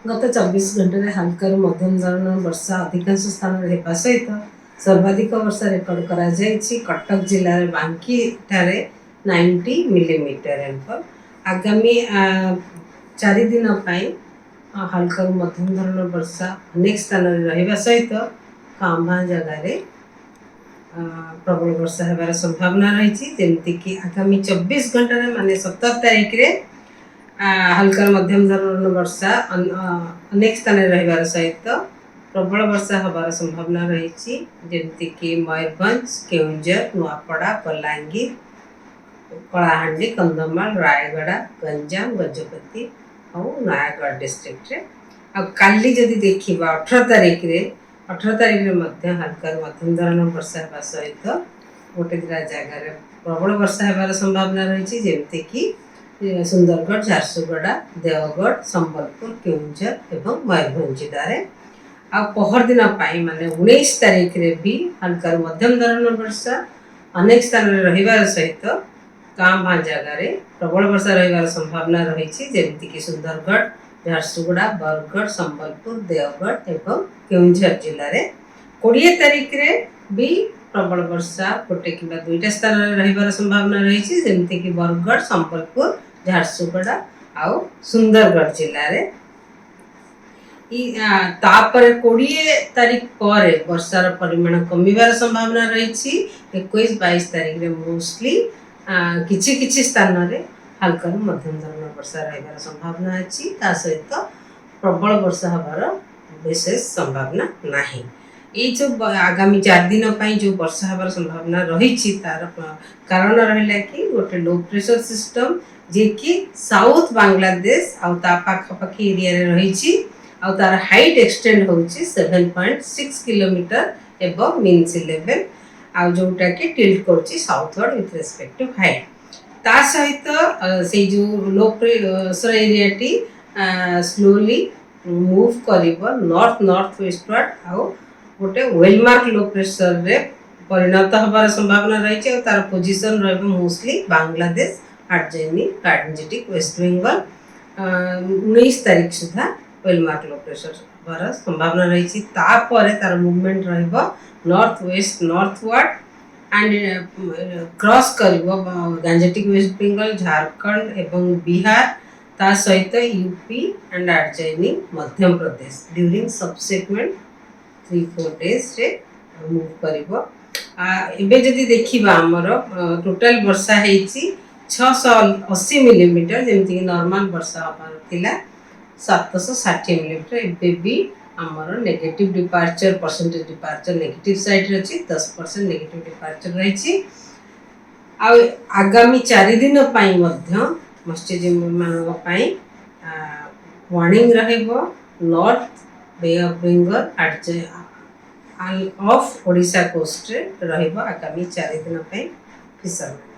गत 24 घंटे हल्का मध्यम धरण वर्षा अधिकांश स्थान होगा सहित सर्वाधिक वर्षा रेकर्ड करा कटक जिले बांकी ठारे 90 मिलीमीटर रेनफॉल। आगामी 4 दिन हल्का मध्यम धरण वर्षा अनेक स्थान रहा सहित कांभा जगार प्रबल वर्षा होबार संभावना रही। जमीक आगामी 24 घंटे माने 17 तारीख रे हल्का मध्यम धरण वर्षा अनेक स्थान रही सहित प्रबल वर्षा होबार संभावना रही। जमीक मयूरभंज, केउंझर, नुआपड़ा, बलांगीर, कलाहांडी, कंधमाल, रायगड़ा, गंजाम, गजपति और नयागढ़ डिस्ट्रिक्ट रे। काली जदि देखा 18 तारीख रे हल्का मध्यम धरण वर्षा होगा सहित गोटे दिटा जगार प्रबल वर्षा होबार संभावना रही। जमीक सुंदरगढ़, झारसुगुड़ा, देवगढ़, संबलपुर, केउंझर एवं मयूरभंज जिले में पहर दिन माने 19 तारीख रे भी हल्का मध्यम धरण वर्षा अनेक स्थान रही सहित कांभा जगार प्रबल वर्षा रही संभावना रही। जमीक सुंदरगढ़, झारसुगुड़ा, बरगढ़, संबलपुर, देवगढ़ एवं केउंझर जिले में 20 तारीख रे भी प्रबल वर्षा गोटे कि दुईटा स्थान रही संभावना रही। जमीक बरगढ़, संबलपुर, झारसुगुड़ा आउ सुंदरगढ़ जिले में। तापर 20 तारीख पर वर्षार परिमाण कमिबार संभावना रही। 21-22 तारीख रे मोस्टली किछि किछि स्थान रे हल्का मध्यम धरण वर्षा रही संभावना अच्छी। ता सहित प्रबल वर्षा होबार विशेष संभावना नहीं। ये जो आगामी 4 दिन जो वर्षा होबार संभावना रही तार कारण रहा कि गोटे लो प्रेशर सिस्टम जे कि साउथ बांग्लादेश आउ ता पाखापाखी एरिया रे रही आउ तार हाइट एक्सटेंड होची 7.6 kilometre above mean sea level आउ जोटा कि टिल्ट करची southward with respect to height. ता सहित से जो लो प्रेशर एरिया टी स्लोली मूव करिवो नॉर्थ नॉर्थ वेस्टवर्ड आउ गोटे वेलमार्क लो प्रेशर रे परिणत होबार संभावना रही। और तार पोजीशन रहबो मोस्टली बांग्लादेश, आर्जेनी, कार्डिनेटिक, वेस्ट बेंगल 19 तारीख सुधा वेलमार्क लो प्रेशर होबार संभावना रही। तापर तार मूवमेंट रहबो north west northward and cross करिवो गांजेटिक, वेस्ट बेंगल, झारखंड एवं बिहार ता सहित UP and adjoining, Madhya Pradesh during subsequent 3-4 days रे मूव करिवो। एबे जदि देखिबा हमर टोटल वर्षा हेची 680 मिलीमीटर जमीक नॉर्मल वर्षा होबार थिला 760 मिलीमीटर। एबे भी हमर negative departure percentage departure negative side रे अछि 10% नेगेटिव डिपार्चर रही। आगामी 4 दिन पई मध्य मत्स्यजीवी मानक पई वार्निंग रहइबो north Bay of Bengal off Odisha coast रे रहइबो आगामी 4 दिन पई फिशरमैन।